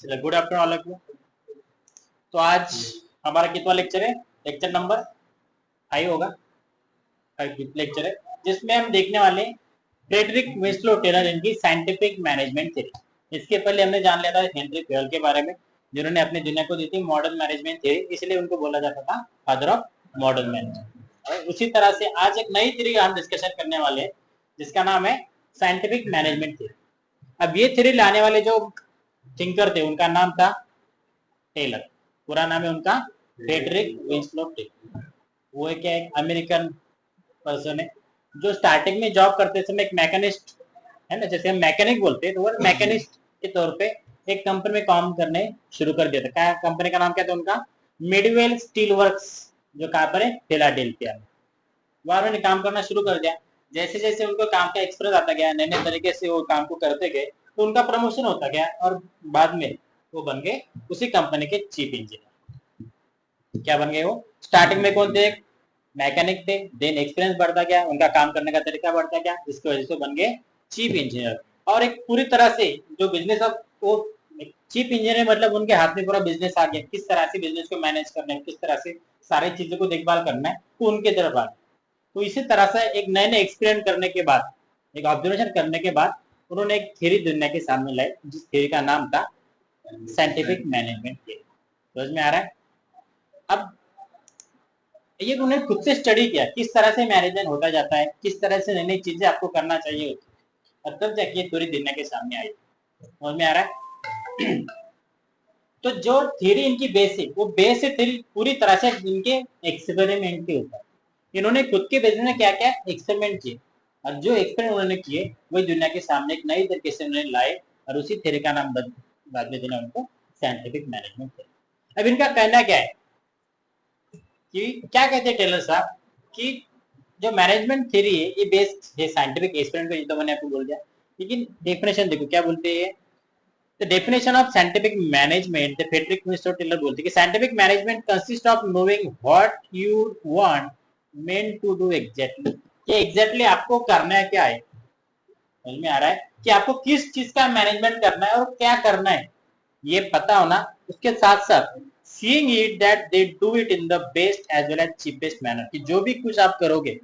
चलो, good afternoon all of you. तो आज हमारा कितना लेक्चर है? लेक्चर नंबर 5 होगा, 5 लेक्चर है, जिसमें हम देखने वाले फ्रेडरिक विंस्लो टेलर इनकी साइंटिफिक मैनेजमेंट थ्योरी। इसके पहले हमने जान लिया था हेनरी फेयल के बारे में, जिन्होंने अपनी दुनिया को दी थी मॉडर्न मैनेजमेंट थ्योरी, इसलिए उनको बोला जाता था फादर ऑफ मॉडर्न मैनेजमेंट। और उसी तरह से आज एक नई थ्योरी हम डिस्कशन करने वाले हैं, जिसका नाम है साइंटिफिक मैनेजमेंट थ्योरी। अब ये थ्योरी लाने वाले जो थिंकर थे उनका नाम था टेलर। पूरा नाम है उनका फ्रेडरिक विंस्लो टेलर। वो एक अमेरिकन पर्सन है जो स्टार्टिंग में जॉब करते समय एक मैकेनिस्ट है ना, जैसे हम मैकेनिक बोलते हैं, तो वो मैकेनिस्ट के तौर पे एक कंपनी में काम करने शुरू कर दिया था। क्या कंपनी का नाम क्या था उनका? मिडवेल स्टील वर्क्स, जो कहाँ पर है? फिलाडेल्फिया में। वहां उन्होंने काम करना शुरू कर दिया। जैसे जैसे उनको काम का एक्सपीरियंस आता गया, नए नए तरीके से वो काम को करते गए, तो उनका प्रमोशन होता गया और बाद में वो बन गए उसी कंपनी के चीफ इंजीनियर। क्या बन गए वो? स्टार्टिंग में कौन थे? मैकेनिक थे, देन एक्सपीरियंस बढ़ता गया, उनका काम करने का तरीका बढ़ता गया, जिसकी वजह से बन गए चीफ इंजीनियर। और एक पूरी तरह से जो बिजनेस, अब वो चीफ इंजीनियर मतलब उनके हाथ में पूरा बिजनेस आ गया, किस तरह से बिजनेस को मैनेज करना है, किस तरह से सारी चीजों को देखभाल करना है, तो उनके तरफ आ गया। तो इसी तरह से एक नए नए एक्सपीरियंस करने के बाद, एक ऑब्जर्वेशन करने के बाद, उन्होंने एक थ्योरी दुनिया के सामने लाई, जिस थ्योरी का नाम था साइंटिफिक मैनेजमेंट थ्योरी। समझ में आ रहा है? अब ये उन्होंने खुद से स्टडी किया किस तरह से मैनेजमेंट होता जाता है, किस तरह से नई नई चीजें आपको करना चाहिए होती है, और तब जाके पूरी दुनिया के सामने आई। समझ में आ रहा है? तो जो थ्योरी इनकी बेस है, वो बेस है थ्योरी पूरी तरह से इनके एक्सपेरिमेंट के ऊपर। इन्होंने खुद के बिजनेस में क्या क्या एक्सपेरिमेंट किए, और जो एक्सपेरिमेंट उन्होंने किए वही दुनिया के सामने एक नई तरीके से उन्होंने लाए, और उसी थ्योरी का नाम बाद में देना उनको साइंटिफिक मैनेजमेंट थ्योरी। अब इनका कहना क्या है कि क्या कहते हैं टेलर साहब कि जो मैनेजमेंट थ्योरी है ये बेस्ड है साइंटिफिक एक्सपेरिमेंट पे, तो मैंने आपको बोल दिया। लेकिन डेफिनेशन देखो क्या बोलते हैं। The definition of scientific management, the Frederick Winslow Taylor बोलते हैं कि scientific management consist of knowing what you want men to do exactly. ये एग्जैक्टली आपको करना है क्या है। समझ में आ रहा है कि आपको किस चीज का मैनेजमेंट करना है और क्या करना है, ये पता होना। उसके साथ साथ seeing it that they do it in the best as well as cheapest manner, कि जो भी कुछ आप करोगे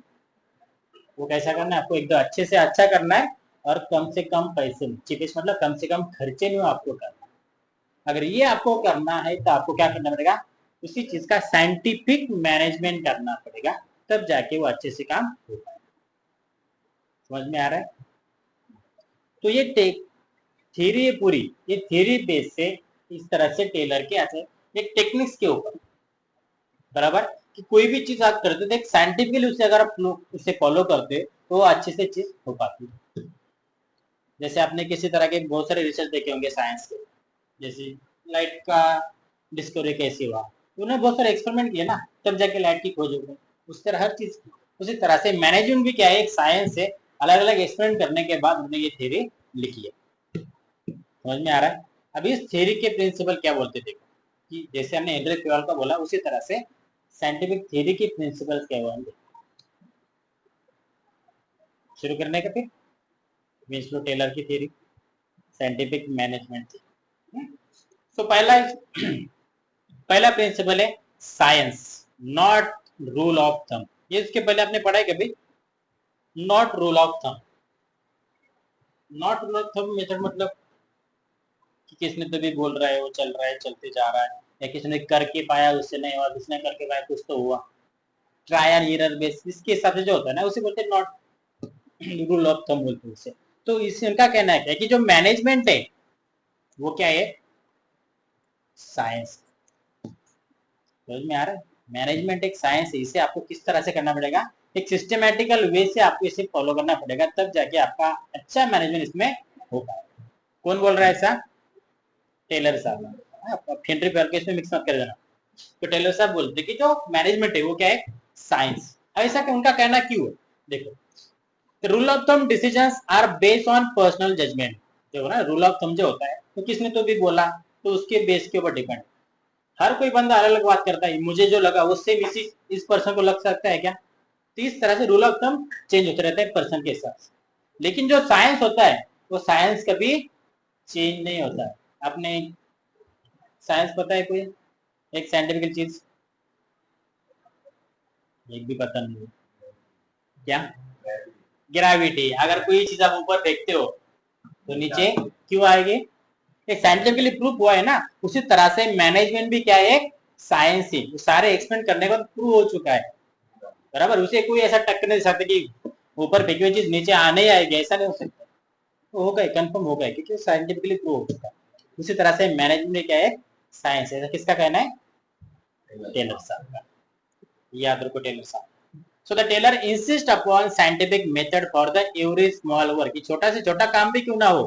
वो कैसा करना है, आपको एकदम अच्छे से अच्छा करना है, और कम से कम पैसे में, चीपेस्ट मतलब कम से कम खर्चे में आपको करना है। अगर ये आपको करना है तो आपको क्या करना पड़ेगा? उसी चीज का साइंटिफिक मैनेजमेंट करना पड़ेगा, तब जाके वो अच्छे से काम हो पाएगा। समझ में आ रहा है? तो ये थ्योरी है पूरी, ये थ्योरी बेस से इस तरह से टेलर के ऐसे एक टेक्निक्स के ऊपर, बराबर, कि कोई भी चीज आप करते थे एक साइंटिफिकली उसे अगर आप लोग उसे फॉलो करते तो वो अच्छे से चीज हो पाती। जैसे आपने किसी तरह के बहुत सारे रिसर्च देखे होंगे साइंस के, जैसे लाइट का डिस्कवरी कैसे हुआ, उन्होंने बहुत सारे एक्सपेरिमेंट किए ना, तब जाके लाइट की खोज हो गई। उस तरह हर चीज उसी तरह से मैनेजमेंट भी क्या है, एक साइंस है। अलग अलग एक्सपेरिमेंट करने के बाद उन्होंने ये थ्योरी लिखी है। समझ में आ रहा है? अब इस थ्योरी के प्रिंसिपल क्या बोलते थे, कि जैसे हमने हेनरी फेयल का बोला, उसी तरह से साइंटिफिक थ्योरी के प्रिंसिपल्स क्या होंगे। शुरू करने का फिर विंस्लो टेलर की थ्योरी साइंटिफिक मैनेजमेंट थी। तो पहला प्रिंसिपल है science, not rule of thumb. ये इसके पहले आपने पढ़ा है कभी? Not rule of thumb. Not rule of thumb method मतलब कि किसने तो भी बोल रहा है, वो चल रहा है, चलते जा रहा है, या किसने करके पाया उससे नहीं हुआ, किसने करके पाया कुछ तो हुआ, ट्रायल एरर बेस, इसके हिसाब से जो होता है ना उसे बोलते हैं नॉट रूल ऑफ थंब बोलते हैं उसे। तो इससे उनका कहना है क्या कि जो मैनेजमेंट है वो क्या है? साइंस। समझ में आ रहा है? मैनेजमेंट एक साइंस है, इसे आपको किस तरह से करना पड़ेगा, एक सिस्टमैटिकल वे से आपको इसे फॉलो करना पड़ेगा, तब जाके आपका अच्छा मैनेजमेंट इसमें हो पाएगा। कौन बोल रहा है ऐसा? टेलर साहब। हेनरी फेयर के इसमें मिक्स मत कर देना। तो टेलर साहब बोलते कि जो मैनेजमेंट है वो क्या है? साइंस। ऐसा उनका कहना क्यों है? देखो, rule of thumb decisions are based on personal judgement. देखो ना, रूल ऑफ थंब जो होता है तो किसने तो भी बोला, तो उसके बेस के ऊपर डिपेंड। हर कोई बंदा अलग अलग बात करता है, मुझे जो लगा उससे इस पर्सन को लग सकता है क्या। तो इस तरह से रूल ऑफ थंब चेंज होते रहता है पर्सन के हिसाब से। लेकिन जो साइंस होता है वो साइंस कभी चेंज नहीं होता है। आपने साइंस पता है कोई? एक साइंटिफिकल चीज एक भी पता नहीं है। क्या? ग्रेविटी। अगर कोई चीज आप ऊपर देखते हो तो नीचे क्यों आएगी? ये साइंटिफिकली प्रूफ हुआ है ना। उसी तरह से मैनेजमेंट भी क्या है? एक साइंस ही। सारे एक्सपेरिमेंट करने के बाद प्रूव हो चुका है, बराबर। उसे कोई ऐसा टक्कर नहीं दे सकता कि ऊपर फेंकी हुई चीज नीचे आने ही आएगी, ऐसा नहीं हो सकता। तो हो गए, कंफर्म हो गए, क्योंकि साइंटिफिकली प्रूव हो चुका है। उसी तरह से मैनेजमेंट क्या है? साइंस है। किसका कहना है? टेलर साहब का। याद रखो, टेलर साहब। So the tailor insist upon scientific method for the every small work. कि छोटा से छोटा काम भी क्यों ना हो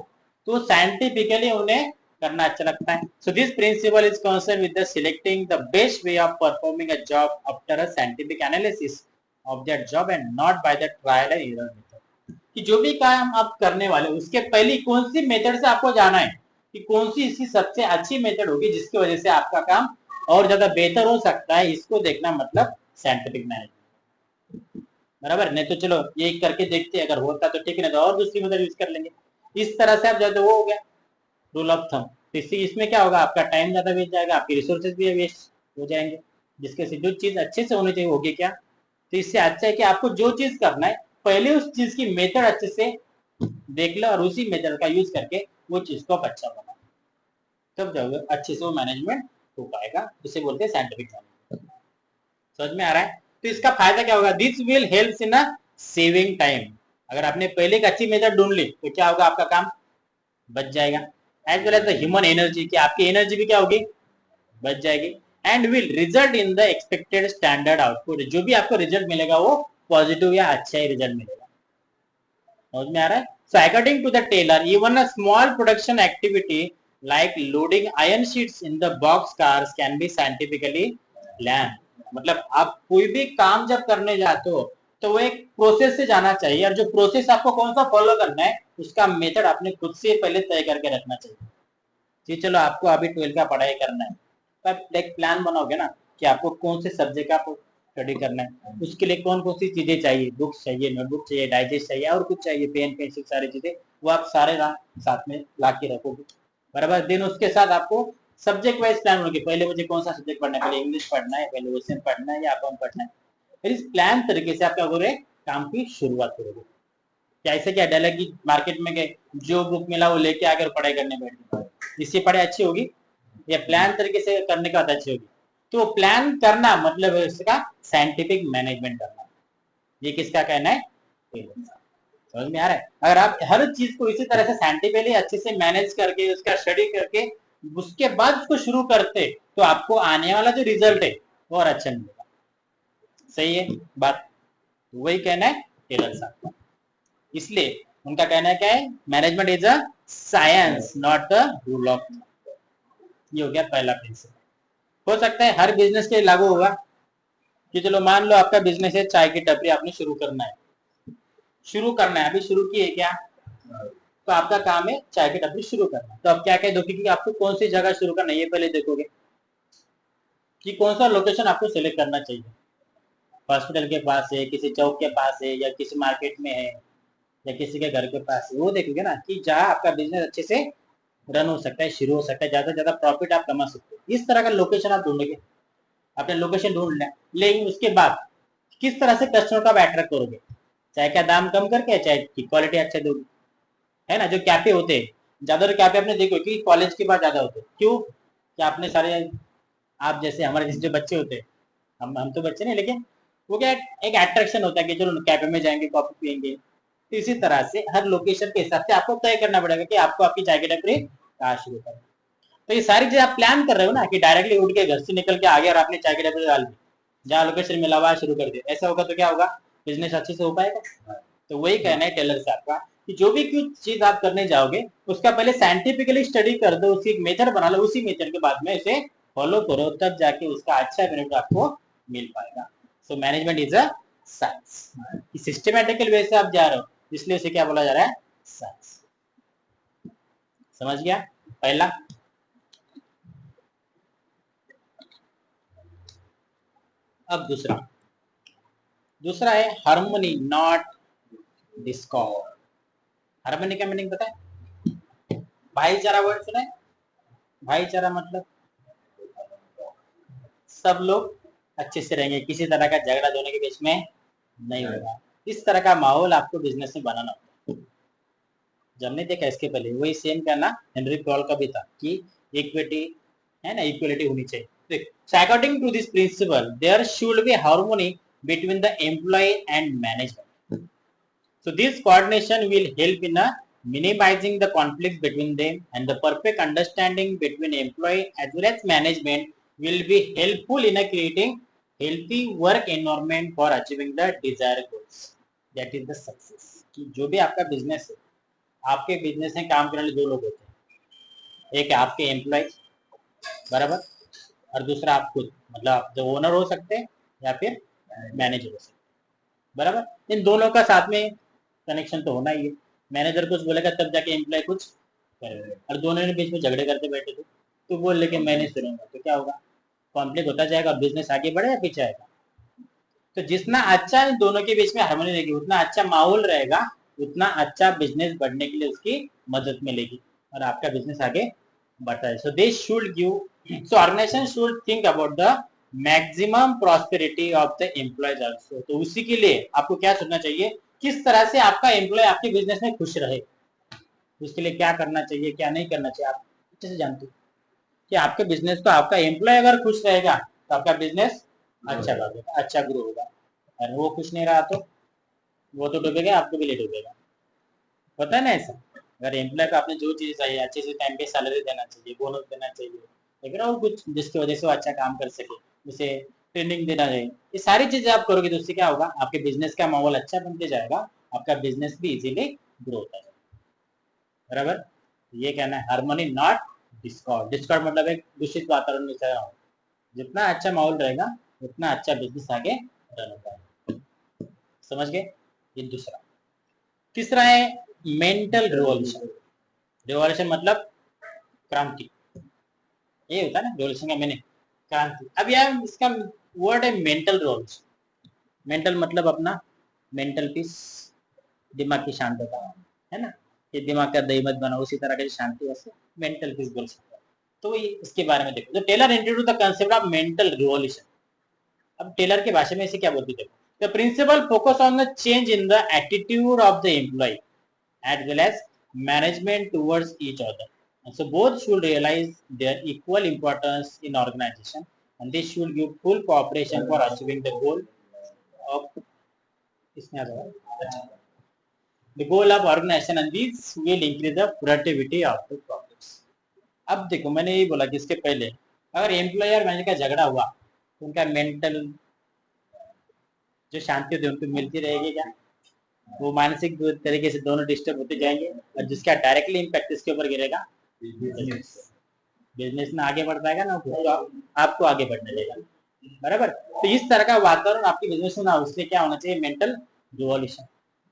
तो साइंटिफिकली उन्हें करना अच्छा लगता है. So this principle is concerned with the selecting the best way of performing a job after a scientific analysis of that job and not by the trial and error method. कि जो भी काम आप करने वाले उसके पहले कौन सी मेथड से आपको जाना है कि कौन सी इसकी सबसे अच्छी मेथड होगी जिसकी वजह से आपका काम और ज्यादा बेहतर हो सकता है, इसको देखना मतलब साइंटिफिक मैनेजमेंट, बराबर। नहीं तो चलो ये करके देखते हैं, अगर होता तो ठीक है, नहीं तो और दूसरी मेथड यूज कर लेंगे। इस तरह से आप जाते, वो हो गया रूल ऑफ थंब। तो इसमें क्या होगा? आपका टाइम ज्यादा वेस्ट जाएगा, आपके रिसोर्सेज भी वेस्ट हो जाएंगे, जिसके से जो चीज अच्छे से होनी चाहिए होगी क्या। तो इससे अच्छा है कि आपको जो चीज करना है पहले उस चीज की मेथड अच्छे से देख लो और उसी मेथड का यूज करके वो चीज को अच्छा बना, तब जाओगे अच्छे से वो मैनेजमेंट हो पाएगा। इसे बोलते हैं साइंटिफिक मैनेजमेंट। समझ में आ रहा है? तो इसका फायदा क्या होगा? This will help in saving time. अगर आपने पहले एक अच्छी मेथड ढूंढ ली तो क्या होगा? आपका काम बच जाएगा। As well as the human energy, की आपकी एनर्जी भी क्या होगी? बच जाएगी। And will result in the expected standard output. जो भी आपको रिजल्ट मिलेगा वो पॉजिटिव या अच्छा ही रिजल्ट मिलेगा। समझ में आ रहा है? So according to the Taylor, even a small production activity like loading iron sheets in the box cars can be scientifically planned. मतलब आप कोई भी काम जब करने जाते हो तो वो एक प्रोसेस से जाना चाहिए, और जो प्रोसेस आपको कौन सा फॉलो करना है उसका मेथड आपने खुद से पहले तय करके रखना चाहिए। जी चलो, आपको अभी 12 का पढ़ाई करना है तो आप एक प्लान बनाओगे ना कि आपको कौन से सब्जेक्ट का स्टडी करना है, उसके लिए कौन कौन सी चीजें चाहिए, बुक्स चाहिए, नोटबुक चाहिए, डाइजेस्ट चाहिए और कुछ चाहिए, पेन पेंसिल, सारी चीजें वो आप सारे साथ में ला के रखोगे, बराबर। दिन उसके साथ आपको सब्जेक्ट वाइज प्लान होगी, पहले मुझे कौन सा सब्जेक्ट पढ़ना है, पहले इंग्लिश पढ़ना है, पहले ओशन पढ़ना है या अकाउंट पढ़ना है। फिर इस प्लान तरीके से आप क्या करोगे? काम की शुरुआत करोगे। क्या ऐसे क्या डायलॉग की मार्केट में गए, जो बुक मिला वो लेके आकर पढ़ाई करने बैठ गए, इससे पढ़ाई अच्छी होगी या प्लान तरीके से करने का अच्छी होगी? तो प्लान करना मतलब है इसका साइंटिफिक मैनेजमेंट करना। ये किसका कहना है? समझ में आ रहा है? अगर आप हर चीज को इसी तरह से साइंटिफिकली अच्छे से मैनेज करके उसका स्टडी करके उसके बाद उसको शुरू करते तो आपको आने वाला जो रिजल्ट है वो और अच्छा मिलेगा। सही है बात? वही कहना है टेलर साहब का। इसलिए उनका कहना है क्या है? Management is a science not a rule of. ये हो गया पहला प्रिंसिपल। हो सकता है हर बिजनेस के लागू होगा कि चलो मान लो आपका बिजनेस है, चाय की टपरी आपने शुरू करना है, अभी शुरू की है क्या? तो आपका काम है चाय की टपरी शुरू करना। तो अब क्या क्या देखोगे कि आपको कौन सी जगह शुरू करना है, ये पहले देखोगे कि कौन सा लोकेशन आपको सिलेक्ट करना चाहिए। हॉस्पिटल के पास है, किसी चौक के पास है, या किसी मार्केट में है, या किसी के घर के पास है, वो देखोगे ना कि जहाँ आपका बिजनेस अच्छे से रन हो सकता है, शुरू हो सकता है, ज्यादा से ज्यादा प्रॉफिट आप कमा सकते हो। इस तरह का लोकेशन आप ढूंढोगे। आपने लोकेशन ढूंढ लिया, लेकिन उसके बाद किस तरह से कस्टमर का अट्रैक्ट करोगे? चाय का दाम कम करके, चाय की क्वालिटी अच्छा दोगे, है ना। जो कैफे होते हैं, ज्यादातर कैफे आपने देखो कि कॉलेज के बाद ज्यादा होते हैं, क्यों? कि आपने सारे, आप जैसे हमारे जैसे जो बच्चे होते हैं, हम तो बच्चे नहीं, लेकिन वो क्या एक अट्रैक्शन होता है कि चलो कैफे में जाएंगे, कॉफी पियेंगे। तो इसी तरह से हर लोकेशन के हिसाब से आपको तय करना पड़ेगा कि आपको आपकी चाय की टपरी कहाँ शुरू करनी। तो ये सारी चीज आप प्लान कर रहे हो ना कि डायरेक्टली उठ के घर से निकल के आ गया और आपने चाय की टपरी डाल दी, जहाँ लोकेशन मिला हुआ शुरू कर दिया, ऐसा होगा तो क्या होगा? बिजनेस अच्छे से हो पाएगा? तो वही कहना है टेलर साहब का कि जो भी कुछ चीज आप करने जाओगे उसका पहले साइंटिफिकली स्टडी कर दो, उसकी एक मेथड बना लो, उसी मेथड के बाद में इसे फॉलो करो, तब जाके उसका अच्छा बेनिफिट आपको मिल पाएगा। So management is a science. Systematical way से आप जा रहे हो, इसलिए इसे क्या बोला जा रहा है? साइंस। समझ गया पहला? अब दूसरा, है हार्मनी नॉट डिस्कॉर्ड। हार्मनी का मीनिंग पता है? भाईचारा वर्ड सुना है? भाईचारा मतलब सब लोग अच्छे से रहेंगे, किसी तरह का झगड़ा दोनों के बीच में नहीं होगा। इस तरह का माहौल आपको बिजनेस में बनाना होता है। जब हमने देखा इसके पहले वही सेम करना हेनरी क्रॉल का भी था कि इक्विटी है ना, इक्वलिटी होनी चाहिए। So according to this principle, there should be harmony between the employee and management. So this coordination will help in minimizing the conflicts between them, and the perfect understanding between employee as well as management will be helpful in creating healthy work environment for achieving the desired goals. That is the success. कि जो भी आपका business है, आपके business में काम करने वाले दो लोग होते हैं, एक है आपके एम्प्लॉय बराबर, और दूसरा आप खुद, मतलब आप जो ओनर हो सकते हैं या फिर मैनेजर हो सकते हैं बराबर। इन दोनों का साथ में कनेक्शन तो होना ही है। मैनेजर कुछ बोलेगा तब जाके एम्प्लॉय कुछ करेगा, और दोनों ने बीच में झगड़े करते बैठे थे तो बोल लेके मैं नहीं सुनूंगा तो क्या होगा, कॉन्फ्लिक्ट होता जाएगा, बिजनेस आगे बढ़े या पीछे आएगा। तो जितना अच्छा इन दोनों के बीच में हार्मनी रहेगी, उतना अच्छा माहौल रहेगा, उतना अच्छा बिजनेस बढ़ने के लिए उसकी मदद मिलेगी और आपका बिजनेस आगे बढ़ता है। So they should give, so organization should think about the maximum prosperity of the employees also. तो उसी के लिए आपको क्या सोचना चाहिए, किस तरह से आपका एम्प्लॉय आपके बिजनेस में खुश रहे, उसके लिए क्या करना चाहिए क्या नहीं करना चाहिए। आप अच्छे से जानते हो कि आपके बिजनेस को आपका एम्प्लॉय अगर खुश रहेगा तो आपका बिजनेस अच्छा बढ़ेगा, अच्छा ग्रो होगा, और वो खुश नहीं रहा तो वो तो डूबेगा, आपको भी ले डूबेगा। पता है ना ऐसा, अगर एम्प्लॉय को आपने जो चीज चाहिए अच्छे से टाइम पे सैलरी देना चाहिए, बोनस देना चाहिए, लेकिन और कुछ जिसकी वजह से वो अच्छा काम कर सके, उसे ट्रेनिंग देना चाहिए, ये सारी चीजें आप करोगे तो उससे क्या होगा, आपके बिजनेस का माहौल अच्छा बनते जाएगा, आपका बिजनेस भी इजीली ग्रो होता जाएगा बराबर। ये कहना है हार्मोनी नॉट डिस्कॉर्ड। डिस्कॉर्ड मतलब एक दूषित वातावरण में चल रहा हो, जितना अच्छा माहौल रहेगा उतना अच्छा बिजनेस आगे रन होता है। समझ गए, ये दूसरा। तीसरा है मेंटल रिवॉल्यूशन। रिवॉल्यूशन मतलब क्रांति, ये होता है ना रिवॉल्यूशन का मीनिंग, क्रांति। अब यार इसका वर्ड है मेंटल रिवॉल्यूशन। मेंटल मतलब अपना मेंटल पीस, दिमाग की शांतता है ना, ये दिमाग का दही मत बनाओ, उसी तरह की शांति, वैसे मेंटल पीस बोल सकते हैं। तो इसके बारे में देखो, तो Taylor introduce the concept of mental revolution. अब टेलर के भाषा में इसे क्या बोलते थे, the principle focus on the change in the attitude of the employee as well as management towards each other. And so both should realize their equal importance in organization, and they should give full cooperation for achieving the goal of the goal of organization, and this will increase the productivity of the projects. अब देखो मैंने यही बोला कि इसके पहले अगर employ और मैनेजर का झगड़ा हुआ तो उनका मेंटल जो शांति होती है उनको मिलती रहेगी क्या, वो मानसिक तरीके से दोनों डिस्टर्ब होते जाएंगे, और जिसका डायरेक्टली इम्पैक्ट इसके ऊपर गिरेगा, बिजनेस में आगे बढ़ पाएगा ना, तो आपको आगे बढ़ने देगा बराबर। तो इस तरह का वातावरण आपके बिजनेस में ना, उससे क्या होना चाहिए, मेंटल रिवॉल्यूशन।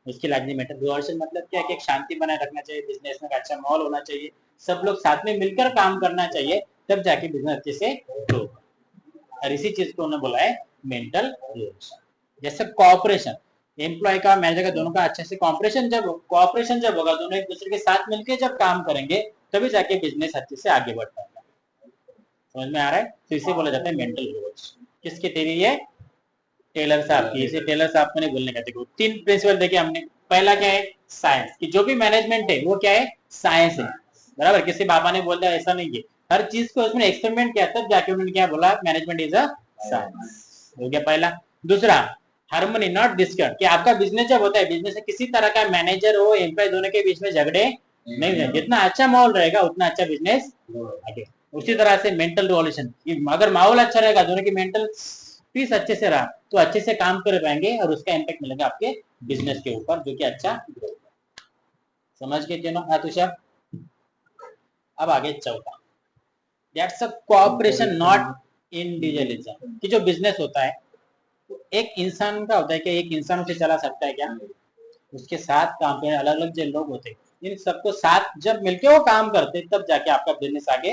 उसकी लाजमी मेंटल रिवॉल्यूशन मतलब क्या, कि एक शांति बनाए रखना चाहिए, बिजनेस में अच्छा माहौल होना चाहिए, सब लोग साथ में मिलकर काम करना चाहिए, तब जाके बिजनेस अच्छे से ग्रो होगा। और इसी चीज को उन्होंने बोला है मेंटल रिवॉल्यूशन। जैसे कॉपरेशन, एम्प्लॉय का मैनेजर का दोनों का अच्छे से कॉपरेशन जब होगा, दोनों एक दूसरे के साथ मिलकर जब काम करेंगे तभी जाके बिजनेस अच्छे से आगे बढ़ पाएगा। समझ में आ रहा है, तो इसे बोला जाता है मेंटल रिवॉल्यूशन। किसके थ्योरी है, टेलर साहब की। इसे टेलर साहब को नहीं भूलने का। देखो 3 प्रिंसिपल देखे हमने। पहला क्या है, साइंस, कि जो भी मैनेजमेंट है वो क्या है, साइंस है बराबर। किसी बाबा ने बोल दिया ऐसा नहीं है, हर चीज को उसमें एक्सपेरिमेंट किया तब जाके उन्होंने क्या बोला, मैनेजमेंट इज अ साइंस। हो गया पहला। दूसरा हार्मनी नॉट डिस्कॉर्ड, कि आपका बिजनेस जब होता है, बिजनेस में किसी तरह का मैनेजर हो एम्प्लॉय दोनों के बीच में झगड़े नहीं है, जितना अच्छा माहौल रहेगा उतना अच्छा बिजनेस आगे। उसी तरह से मेंटल रिवॉल्यूशन, अगर माहौल अच्छा रहेगा, दोनों की मेंटल पीस अच्छे से रहा तो अच्छे से काम कर पाएंगे और उसका इम्पैक्ट मिलेगा आपके बिजनेस के ऊपर, जो कि अच्छा ग्रो। समझ गए तीनों तुषार। अब आगे चौथा, that's a cooperation not individualism. कि जो बिजनेस होता है तो एक इंसान का होता है, कि एक इंसान उसे चला सकता है क्या, उसके साथ काम करने अलग अलग जो लोग होते हैं, इन सबको साथ जब मिलके वो काम करते तब जाके आपका बिजनेस आगे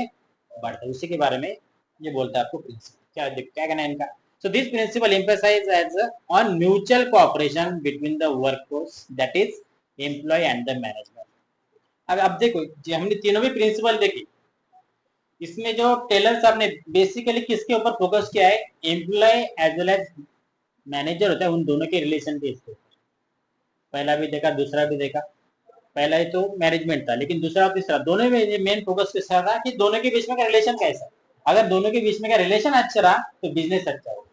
बढ़ता है। उसी के बारे में ये बोलता है आपको प्रिंसिपल। क्या कहना है इनका, so this principle emphasizes on mutual cooperation between the workforce, that is employee and the management. अब देखो जी, हमने तीनों भी प्रिंसिपल देखी, इसमें जो टेलर साहब ने बेसिकली किसके ऊपर फोकस किया है, employee as well as manager होता है उन दोनों के रिलेशन के ऊपर। पहला भी देखा, दूसरा भी देखा। पहला ही तो मैनेजमेंट था, लेकिन दूसरा और तीसरा दोनों में मेन फोकस किस रहा था कि दोनों के बीच में का रिलेशन कैसा। अगर दोनों के बीच में का रिलेशन अच्छा रहा तो बिजनेस अच्छा होगा।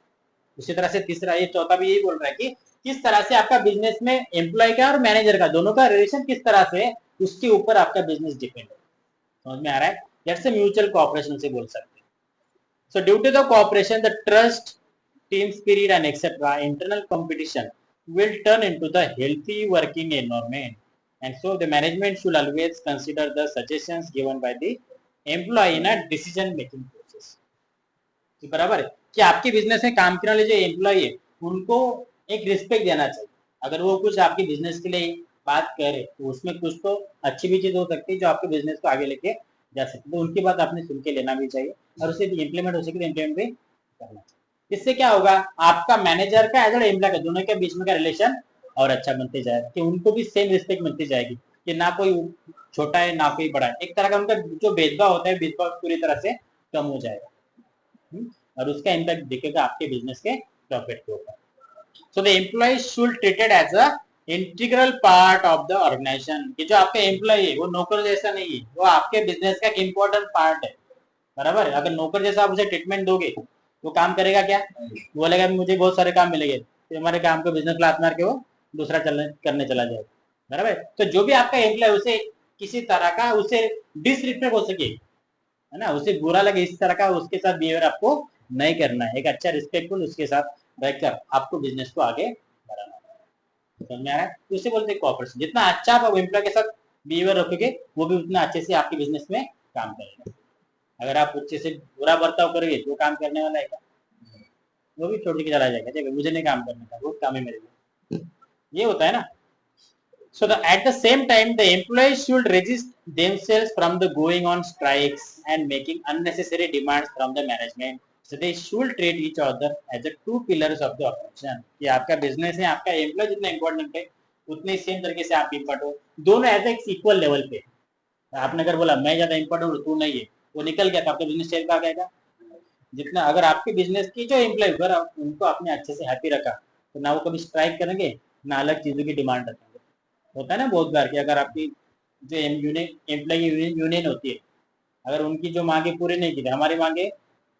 उसी तरह से तीसरा, ये चौथा भी यही बोल रहा है कि किस तरह से आपका बिजनेस में एम्प्लॉय का और मैनेजर का दोनों का रिलेशन किस तरह से, उसके ऊपर आपका बिजनेस डिपेंड है। समझ में आ रहा है? जैसे म्यूचुअल कोऑपरेशन से बोल सकते हैं। So due to the cooperation, the trust, team spirit and etc. internal competition will turn into the healthy working environment, and so the management should always consider the suggestions given by the employee in a decision making process. बराबर है कि आपके business में काम करने वाले जो employ है उनको एक रिस्पेक्ट देना चाहिए। अगर वो कुछ आपके बिजनेस के लिए बात करे तो उसमें कुछ तो अच्छी भी चीज हो सकती है जो आपके बिजनेस को आगे लेके जा सकती है, तो उनकी बात आपने सुन के लेना भी चाहिए और उसे इम्प्लीमेंट हो सके तो इम्प्लीमेंट भी करना चाहिए। इससे क्या होगा, आपका मैनेजर का एज एम्प्लॉय का दोनों के बीच में का रिलेशन और अच्छा बनते जाएगा कि उनको भी सेम रिस्पेक्ट मिलती जाएगी कि ना कोई छोटा है ना कोई बड़ा है। एक तरह का उनका जो भेदभाव होता है भेदभाव पूरी तरह से कम हो जाएगा और उसका इम्पैक्ट दिखेगा आपके बिजनेस के प्रॉफिट के ऊपर। So the employee should treated as a integral part of the organisation. कि जो आपका एम्प्लॉय है वो नौकर जैसा नहीं है, वो आपके बिजनेस का एक इम्पोर्टेंट पार्ट है। बराबर है? अगर नौकर जैसा आप उसे ट्रीटमेंट दोगे वो काम करेगा क्या, बोलेगा मुझे बहुत सारे काम मिलेंगे, तो हमारे काम को बिजनेस क्लास मार के वो दूसरा करने चला जाएगा। बराबर? तो जो भी आपका एम्प्लॉय उसे किसी तरह का उसे डिसरिस्पेक्ट हो सके, है ना, उसे बुरा लगे इस तरह का उसके साथ बिहेवियर आपको नहीं करना है। एक अच्छा रिस्पेक्टफुल उसके साथ रहकर आपको बिजनेस को आगे बढ़ाना है। समझ में आ रहा है? तो उसे बोलते हैं कोऑपरेशन। जितना अच्छा आप एम्प्लॉय के साथ बिहेवियर रखोगे वो भी उतना अच्छे से आपके बिजनेस में काम करेगा। अगर आप अच्छे से बुरा बर्ताव करोगे तो काम करने वाला है क्या, वो भी छोड़ के चला जाएगा, मुझे नहीं काम करने का, वो काम है मेरे लिए। ये होता है ना। So at the same time, the employees should resist themselves from the going on strikes and making unnecessary demands from the management. So they should treat each other as the two pillars of the organization. कि आपका business है, आपका employ जितना important है उतने same तरीके से आप इम्पोर्टेंट हो, दोनों एज एक इक्वल लेवल पे। आपने अगर बोला मैं ज्यादा इंपॉर्टेंट हूँ तू नहीं है, वो निकल गया तो आपका बिजनेस चल पा गया। जितना अगर आपके बिजनेस की जो एम्प्लॉय उनको आपने अच्छे से हैप्पी रखा तो ना वो कभी स्ट्राइक करेंगे ना अलग चीजों की डिमांड रखेंगे। होता है ना बहुत बार कि अगर आपकी जो एम्प्लॉय यूनियन होती है, अगर उनकी जो मांगे पूरी नहीं की हमारी मांगे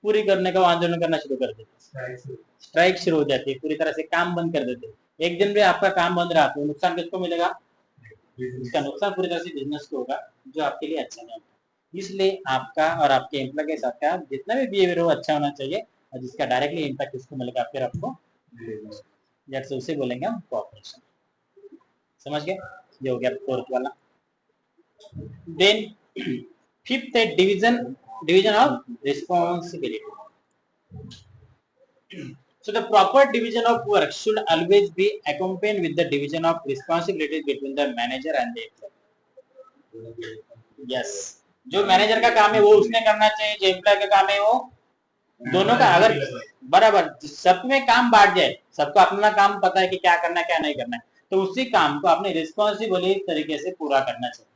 पूरी करने का आंदोलन करना शुरू कर देते, स्ट्राइक शुरू हो जाती है, पूरी तरह से काम बंद कर देते। एक दिन भी आपका काम बंद रहा तो नुकसान किसको मिलेगा, इसका नुकसान पूरी तरह से बिजनेस को होगा, जो आपके लिए अच्छा नहीं होगा। इसलिए आपका और आपके एम्प्लॉय के साथ का जितना भी बिहेवियर हो अच्छा होना चाहिए और जिसका डायरेक्टली इम्पैक्ट उसको मिलेगा फिर आपको जैसे उसे बोलेंगे हम कोऑपरेशन। समझ गए? ये हो गया फोर्थ वाला। देन फिफ्थ है division of responsibility. So the proper division of work should always be accompanied with the division of responsibilities between the manager and the employee. Yes, जो मैनेजर का काम है वो उसने करना चाहिए, जो एम्प्लॉय का काम है वो दोनों का। अगर बराबर सब में काम बांट जाए, सबको अपना काम पता है कि क्या करना है क्या नहीं करना है, तो उसी काम को अपने रिस्पॉन्सिबल तरीके से पूरा करना चाहिए।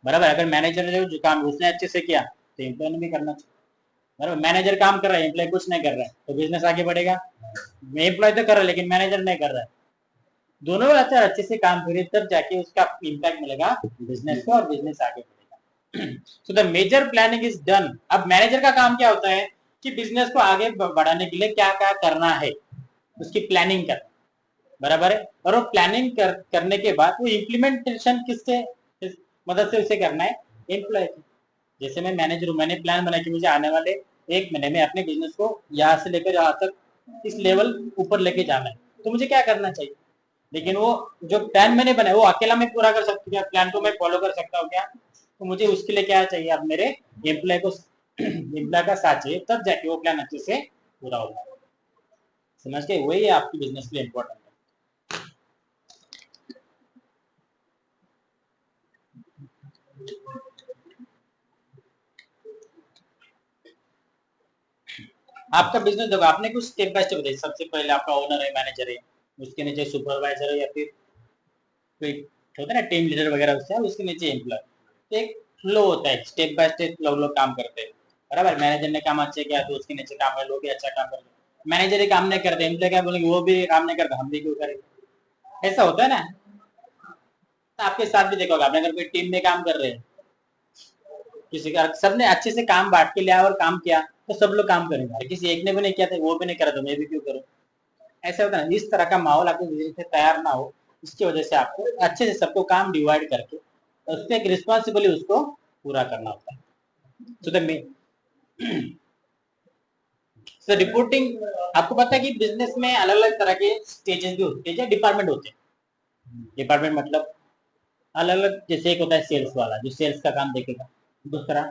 बराबर? अगर मैनेजर ने जो काम उसने अच्छे से किया तो एम्प्लॉय ने भी करना चाहिए। बराबर? मैनेजर काम कर रहा है एम्प्लॉय कुछ नहीं कर रहा है तो बिजनेस आगे बढ़ेगा। एम्प्लॉय तो कर रहा है लेकिन मैनेजर नहीं कर रहा है, दोनों अच्छे से काम करें तब जाके उसका इम्पैक्ट मिलेगा बिजनेस को और बिजनेस आगे बढ़ेगा। So the major planning is done. अब मैनेजर का काम क्या होता है कि बिजनेस को आगे बढ़ाने के लिए क्या क्या करना है उसकी प्लानिंग करना। बराबर है? और वो प्लानिंग करने के बाद वो इम्प्लीमेंटेशन किससे मदद से उसे करना है, एम्प्लॉय की। जैसे मैं मैनेजर हूँ, मैंने प्लान बनाया कि मुझे आने वाले 1 महीने में अपने बिजनेस को यहाँ से लेकर यहाँ तक इस लेवल ऊपर लेके जाना है, तो मुझे क्या करना चाहिए। लेकिन वो जो प्लान मैंने बनाया वो अकेला मैं पूरा कर सकता हूँ क्या, प्लान को मैं फॉलो कर सकता हूँ क्या, तो मुझे उसके लिए क्या चाहिए, अब मेरे एम्प्लॉय को एम्प्लॉय का साथ चाहिए, तब जाके वो प्लान अच्छे से पूरा होगा। समझ के? वही आपकी बिजनेस के लिए इम्पोर्टेंट है। आपका बिजनेस देखो, आपने कुछ स्टेप बाय स्टेप बताइए। सबसे पहले आपका ओनर है, मैनेजर है, उसके नीचे सुपरवाइजर है या फिर कोई होता है ना टीम लीडर वगैरह, उसके नीचे एम्प्लॉय। तो एक फ्लो होता है, स्टेप बाय स्टेप लोग काम करते हैं। बराबर। मैनेजर ने काम अच्छे किया तो उसके नीचे काम कर, लोग भी अच्छा काम कर, मैनेजर ही काम नहीं करते, एम्प्लॉय क्या बोलेंगे, वो भी काम नहीं करता, हम भी क्यों करेंगे, ऐसा होता है ना। तो आपके साथ भी देखा होगा, आपने अगर कोई टीम में काम कर रहे हैं, किसी का सबने अच्छे से काम बांट के लिया और काम किया तो सब लोग काम करेंगे, किसी एक ने भी नहीं किया था, वो भी नहीं करा तो मैं भी क्यों करूं, ऐसा होता है ना। इस तरह का माहौल आपके बिजनेस में तैयार ना हो, इसकी वजह से आपको अच्छे से सबको काम डिवाइड करके उसमें एक रिस्पॉन्सिबली उसको पूरा करना होता है। सो द सो रिपोर्टिंग, आपको पता है कि बिजनेस में अलग अलग तरह के स्टेजेस भी होते हैं, डिपार्टमेंट होते हैं। डिपार्टमेंट मतलब अलग अलग, जैसे एक होता है सेल्स वाला जो सेल्स का काम देखेगा, दूसरा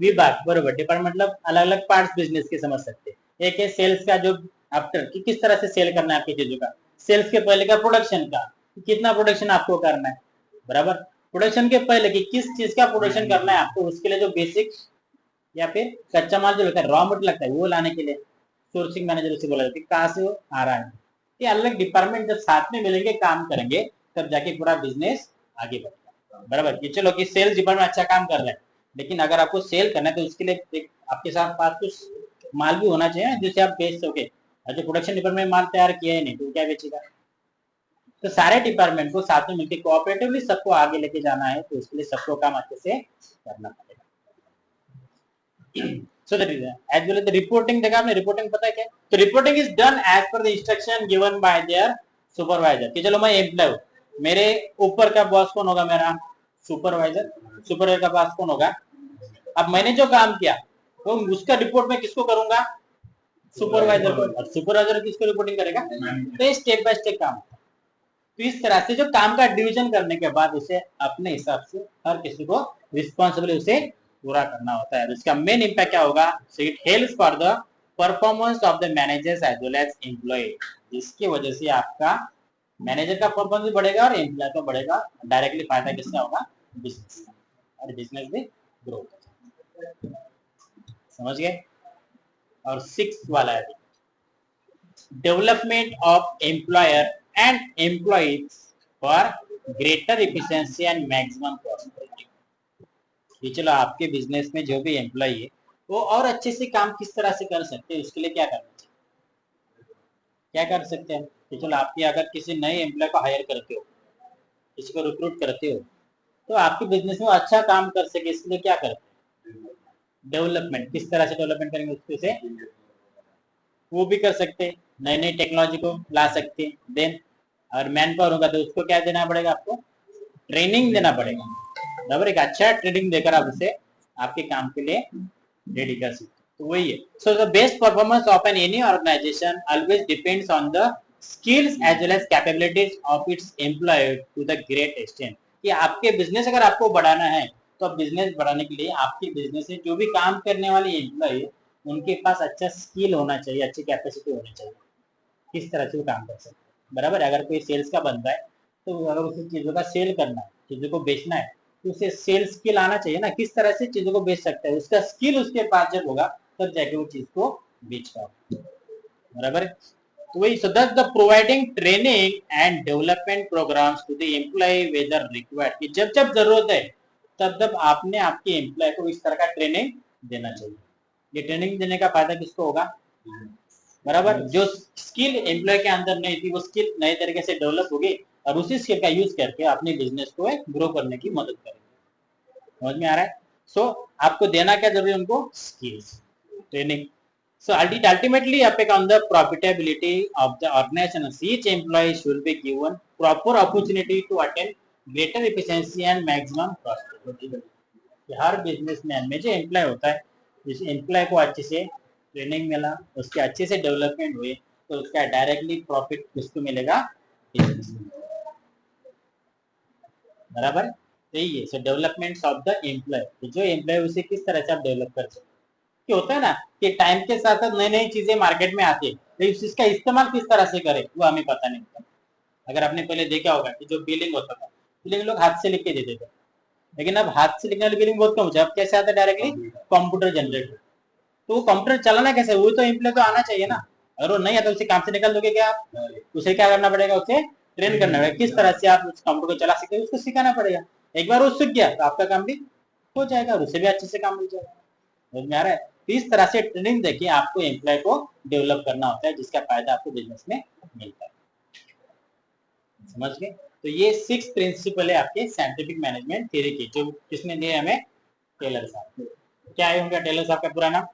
विभाग, बरोबर, डिपार्टमेंट मतलब अलग अलग पार्ट्स बिजनेस के समझ सकते हैं। एक है सेल्स का, जो आफ्टर कि किस तरह से सेल करना है आपकी चीजों का, सेल्स के पहले का प्रोडक्शन का, कितना प्रोडक्शन आपको करना है, बराबर। प्रोडक्शन के पहले कि किस चीज का प्रोडक्शन करना है आपको, उसके लिए जो बेसिक या फिर कच्चा माल जो लगता है, रॉ मटेरियल लगता है, वो लाने के लिए सोर्सिंग मैनेजर उसे बोला जाता है, कहाँ से वो आ रहा है। ये अलग डिपार्टमेंट जब साथ में मिलेंगे काम करेंगे तब जाके पूरा बिजनेस आगे बढ़ेगा, बराबर। कि चलो कि सेल्स डिपार्टमेंट अच्छा काम कर रहे हैं, लेकिन अगर आपको सेल करना है तो उसके लिए आपके साथ पास कुछ माल भी होना चाहिए जिससे आप बेच सके। और जो प्रोडक्शन डिपार्टमेंट माल तैयार किया ही नहीं तो क्या बेचेगा। तो सारे डिपार्टमेंट को साथ में मिलकर कोऑपरेटिवली सबको आगे लेके जाना है, तो उसके लिए सबको काम अच्छे से करना पड़ेगा। So that is as well as the reporting, देखा आपने रिपोर्टिंग पता है क्या, तो reporting is done as per the instruction given by their supervisor. कि चलो मैं एम्प्लॉय हूँ, मेरे ऊपर का बॉस कौन होगा, मेरा सुपरवाइजर, सुपरवाइजर का बॉस कौन होगा। अब मैंने जो काम किया तो उसका रिपोर्ट मैं किसको करूंगा, सुपरवाइजर को, और सुपरवाइजर किसको रिपोर्टिंग करेगा, तो स्टेप बाय स्टेप काम। तो इस तरह से जो काम का डिवीजन करने के बाद उसे अपने हिसाब से हर किसी को रिस्पॉन्सिबली उसे पूरा करना होता है। इसका मेन इंपैक्ट क्या होगा, so it helps for the performance of the managers as well as employee, जिसकी वजह से आपका मैनेजर का परफॉर्मेंस भी बढ़ेगा और एम्प्लॉय का बढ़ेगा। डायरेक्टली फायदा किसका होगा, बिजनेस, और बिजनेस भी ग्रो होगा। समझ गए। और 6 वाला है development of employer and employees for greater efficiency and maximum prosperity. चलो आपके बिजनेस में जो भी एम्प्लॉय है वो और अच्छे से काम किस तरह से कर सकते हैं, उसके लिए क्या करना चाहिए, क्या कर सकते हैं। कि चलो आपके अगर किसी नए एम्प्लॉय को हायर करते हो, किसी को रिक्रूट करते हो, तो आपके बिजनेस में अच्छा काम कर सके इसके लिए क्या करते हैं, डेवलपमेंट, किस तरह से डेवलपमेंट करेंगे उसके से वो भी कर सकते हैं, नई नई टेक्नोलॉजी को ला सकते हैं। देन और मैन पावर होगा तो उसको क्या देना पड़ेगा, आपको ट्रेनिंग देना पड़ेगा, बराबर। एक अच्छा ट्रेनिंग देकर आप उसे आपके काम के लिए रेडी कर सकते, तो वही है। So the best performance of an any organisation always depends on the skills as well as capabilities of its employee to the great extent. कि आपके बिजनेस अगर आपको बढ़ाना है तो बिजनेस बढ़ाने के लिए आपके बिजनेस में जो भी काम करने वाले एम्प्लॉय उनके पास अच्छा स्किल होना चाहिए, अच्छी कैपेसिटी होनी चाहिए, किस तरह से वो काम कर सकते हैं, बराबर। अगर कोई सेल्स का बंदा है तो अगर उसे चीजों का सेल करना है, चीजों को बेचना है, तो उसे सेल स्किल आना चाहिए ना, किस तरह से चीजों को बेच सकता है, उसका स्किल उसके पास जब होगा तब जाके वो चीज को बेच पाएगा, बराबर। तो वही, so that the providing training and development programmes to the employee whether required, कि जब जब जरूरत है तब तब आपने आपके एम्प्लॉय को इस तरह का ट्रेनिंग देना चाहिए। ये ट्रेनिंग देने का फायदा किसको होगा, बराबर। जो स्किल एम्प्लॉय के अंदर नहीं थी वो स्किल नए तरीके से डेवलप होगी और उसी स्किल का यूज करके अपने बिजनेस को ग्रो करने की मदद करेंगे। समझ में आ रहा है। सो आपको देना क्या जरूरी है उनको, skills, training. So ultimately affect on the profitability of the organization. Each employee should be given proper opportunity to attain greater efficiency and maximum prosperity. Her businessman में जो एम्प्लॉय होता है, जिस एम्प्लॉय को अच्छे से ट्रेनिंग मिला, उसके अच्छे से डेवलपमेंट हुए, तो उसका डायरेक्टली प्रॉफिट किसको मिलेगा, बराबर। यही है। So development of the employee, जो एम्प्लॉय उसे किस तरह से आप डेवलप कर सकते, कि होता है ना कि टाइम के साथ साथ नई नई चीजें मार्केट में आती है, तो इसका इस्तेमाल किस तरह से करें वो हमें पता नहीं होता। अगर आपने पहले देखा होगा कि जो बिलिंग होता था, बिलिंग लोग हाथ से लिख के देते थे, लेकिन अब हाथ से लिखने वाली बिलिंग बहुत कम हो जाए, अब कैसे आता है, डायरेक्टली कंप्यूटर जनरेटर। तो वो कंप्यूटर चलाना कैसे, वो तो एम्प्लॉय तो आना चाहिए ना। अगर वो नहीं आता उसे काम से निकाल दोगे क्या आप, उसे क्या करना पड़ेगा, उसे ट्रेन करना पड़ेगा, किस तरह से आप उस कंप्यूटर को चला सकते हो उसको सिखाना पड़ेगा। एक बार वो सीख गया तो आपका काम भी हो जाएगा और उसे भी अच्छे से काम मिल जाएगा। समझ में आ रहा है? तो इस तरह से ट्रेनिंग देखिए आपको एम्प्लॉय को डेवलप करना होता है, जिसका फायदा आपको बिजनेस में मिलता है। समझ गए? तो ये 6 प्रिंसिपल है आपके साइंटिफिक मैनेजमेंट थ्योरी की, जो किसने दिए हमें? टेलर साहब। क्या है उनका, टेलर साहब का पूरा नाम?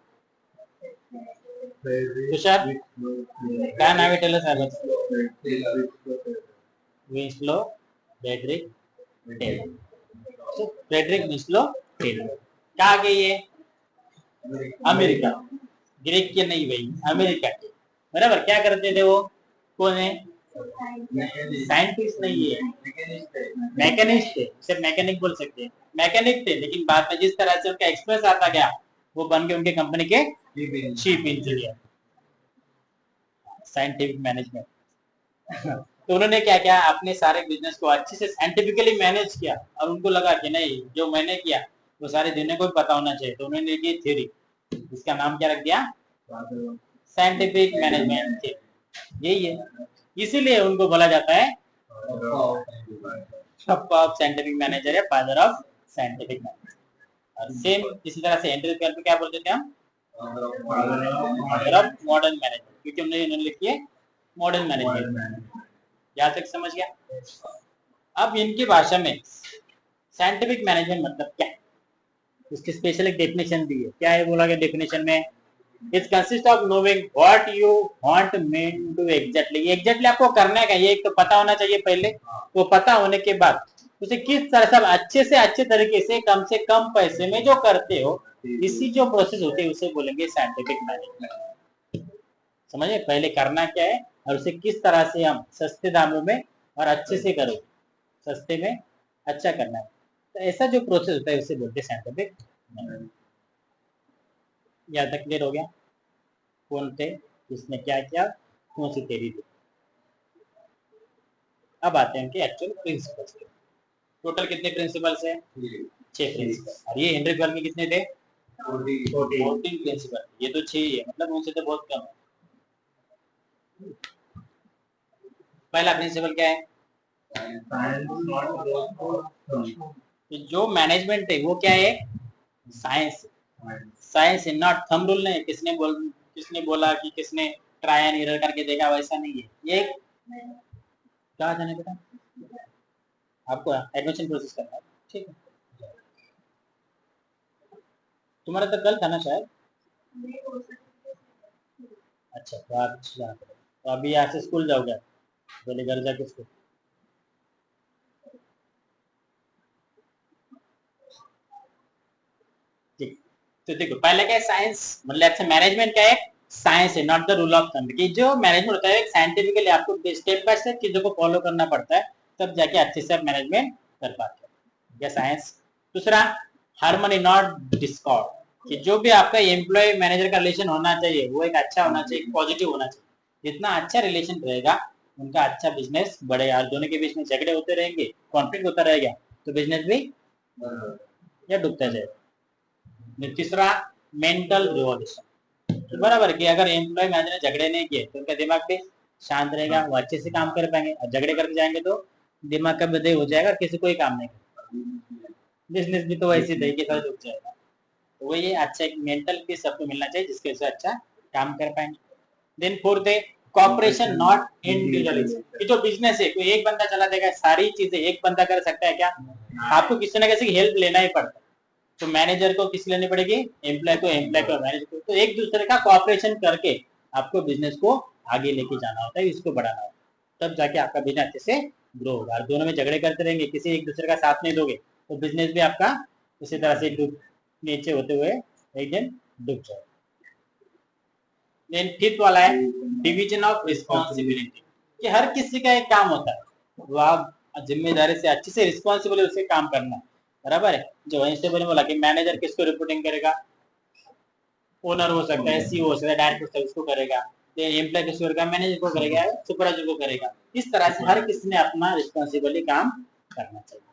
तुषार, क्या नाम है टेलर साहब? Winslow Frederick Taylor. तो फ्रेडरिक विंस्लो टेलर कहाँ गए ये? अमेरिका। ग्रीक के नहीं भाई, अमेरिका के। बराबर। क्या करते थे वो? कौन है? साइंटिस्ट नहीं है, मैकेनिस्ट थे। सिर्फ मैकेनिक बोल सकते हैं, मैकेनिक थे। लेकिन बाद में जिस तरह से उनका एक्सप्रेस आता गया, वो बन के उनके कंपनी के चीफ इंजीनियर। Scientific management. तो उन्होंने क्या किया, अपने सारे बिजनेस को अच्छे से साइंटिफिकली मैनेज किया और उनको लगा कि नहीं, जो मैंने किया वो सारी दुनिया को पता होना चाहिए। तो उन्होंने ये थ्योरी, इसका नाम क्या रख दिया? Scientific management theory. यही है, इसीलिए उनको बोला जाता है साइंटिफिक मैनेजर या फादर ऑफ साइंटिफिक मैनेजर। और सेम इसी तरह से हेनरी पे क्या बोलते थे हम? फादर ऑफ मॉडर्न मैनेजमेंट, क्योंकि हमने इन्होंने लिखी है मॉडर्न मैनेजमेंट। यहाँ तक समझ गया? अब इनकी भाषा में साइंटिफिक मैनेजमेंट मतलब क्या है, उसकी स्पेशल एक डेफिनेशन दी है। क्या है बोला गया डेफिनेशन में? It consist of knowing what you want mean to exactly आपको करना है, ये एक तो पता होना चाहिए पहले। वो पता होने के बाद उसे किस तरह से अच्छे तरीके से कम पैसे में जो करते हो, इसी जो प्रोसेस होती है उसे बोलेंगे साइंटिफिक मैनेजमेंट। समझे? पहले करना क्या है और उसे किस तरह से हम सस्ते दामों में और अच्छे से करो, सस्ते में अच्छा करना है। तो ऐसा जो प्रोसेस होता है उसे बोलते हैं साइंटिफिक मैनेजमेंट। यहाँ तक क्लियर हो गया? कौन थे, किसने क्या किया, कौन सी थ्योरी थी? अब आते हैं उनके एक्चुअल प्रिंसिपल्स पे। टोटल कितने प्रिंसिपल्स हैं? 6 प्रिंसिपल। और ये हेनरी ट्वेल्व के कितने थे? 14 प्रिंसिपल। ये तो 6 ही है, मतलब उनसे तो बहुत कम है। पहला प्रिंसिपल क्या है? जो मैनेजमेंट है वो क्या है? साइंस। साइंस है, नॉट थंब रूल नहीं। किसने बोला कि किसने ट्राई एंड एरर करके देखा, वैसा नहीं है ये। कहाँ जाने बेटा? आपको एडमिशन प्रोसेस करना है, ठीक है। तुम्हारा तो कल था ना शायद? अच्छा, तो आप तो अभी यहाँ से स्कूल जाओगे? पहले घर जाके स्कूल। ठीक। तो देखो पहले क्या है? साइंस मतलब अच्छा मैनेजमेंट क्या है? साइंस है, not the rule of thumb. कि जो मैनेजमेंट होता है साइंटिफिकली आपको स्टेप बाय स्टेप चीजों को फॉलो करना पड़ता है, तब जाके अच्छे से आप मैनेजमेंट कर पाते हो। या साइंस। दूसरा, हार्मनी नॉट डिस्कॉर्ड। कि जो भी आपका एम्प्लॉय मैनेजर का रिलेशन होना चाहिए वो एक अच्छा होना चाहिए, पॉजिटिव होना चाहिए। जितना अच्छा रिलेशन रहेगा उनका अच्छा बिजनेस बढ़ेगा। और दोनों के बीच में झगड़े होते रहेंगे, कॉन्फ्लिक्ट होता रहेगा, तो बिजनेस भी या डूबता जाएगा। तीसरा, मेंटल रिवॉल्यूशन। तो बराबर कि अगर एम्प्लॉय मैनेजर ने झगड़े नहीं किए तो उनका दिमाग भी शांत रहेगा, वो अच्छे से काम कर पाएंगे। और झगड़े करके जाएंगे तो दिमाग का बदय हो जाएगा, किसी कोई काम नहीं करेगा, बिजनेस भी तो वैसे तरीके से रुक जाएगा। तो वो ये अच्छा एक मेंटल पीस सबको मिलना चाहिए, जिसके से अच्छा काम कर पाएंगे। देन फोर्थ है कॉपरेशन नॉट इंडिविजुअलिज्म। कि जो बिजनेस है कोई एक बंदा चला देगा सारी चीजें, एक बंदा कर सकता है क्या? आपको किसी ना किसी की हेल्प लेना ही पड़ता है। तो मैनेजर को किस लेनी पड़ेगी? एम्प्लॉय को, एम्प्लॉय को मैनेजर को। तो एक दूसरे का कॉपरेशन करके आपको बिजनेस को आगे लेके जाना होता है, इसको बढ़ाना होता है, तब जाके आपका बिजनेस अच्छे से ग्रो होगा। और दोनों में झगड़े करते रहेंगे, किसी एक दूसरे का साथ नहीं दोगे, तो बिजनेस भी आपका इसी तरह से नीचे होते हुए एक दिन डूब जाए। देन फिफ्थ वाला है डिवीजन ऑफ रिस्पॉन्सिबिलिटी। कि हर किसी का एक काम होता है, वो आप जिम्मेदारी से अच्छे से रिस्पॉन्सिबल उसे काम करना है। बराबर है? जो वहीं से बोला कि मैनेजर किसको रिपोर्टिंग करेगा? ओनर हो सकता है, सीईओ हो सकता है, डायरेक्टर हो सकता है, उसको करेगा। एम्प्लॉय किसको करेगा? मैनेजर को करेगा, सुपरवाइजर को करेगा। इस तरह से हर किसी ने अपना रिस्पॉन्सिबली काम करना चाहिए।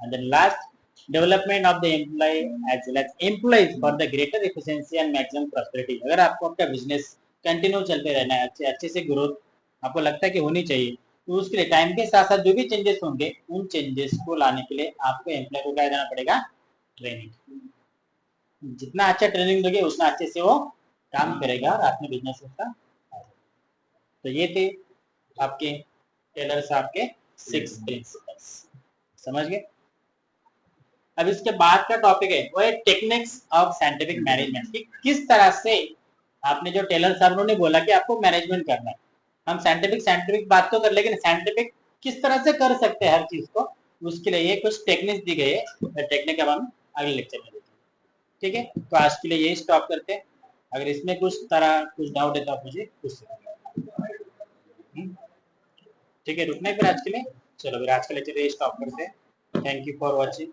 And then last, development of the employee as well as employees for the greater efficiency and maximum prosperity। अगर आपको आपका बिजनेस कंटिन्यू चलते रहना है, अच्छे से ग्रोथ आपको लगता है कि होनी चाहिए, तो उसके लिए टाइम के साथ साथ जो भी चेंजेस होंगे उन चेंजेस को लाने के लिए आपको एम्प्लॉय को क्या देना पड़ेगा? ट्रेनिंग। जितना अच्छा ट्रेनिंग दोगे उतना अच्छे से वो काम करेगा और अपने बिजनेस का। तो ये थे आपके टेलर साहब के 6 प्रिंसिपल्स, समझ गए। अब इसके बाद का टॉपिक है वो है टेक्निक्स ऑफ साइंटिफिक मैनेजमेंट, कि किस तरह से आपने जो टेलर साहब ने बोला कि आपको मैनेजमेंट करना है, हम साइंटिफिक बात तो कर, लेकिन साइंटिफिक किस तरह से कर सकते हैं हर चीज को, उसके लिए ये कुछ टेक्निक्स दी गई है। टेक्निक अब हम अगले लेक्चर में देखेंगे, ठीक है। तो आज के लिए यही स्टॉप करते हैं। अगर इसमें कुछ डाउट है तो आप मुझे पूछ सकते हैं, ठीक है। रुकना है फिर आज के लिए। चलो फिर आज का लेक्चर यही स्टॉप करते हैं। Thank you for watching.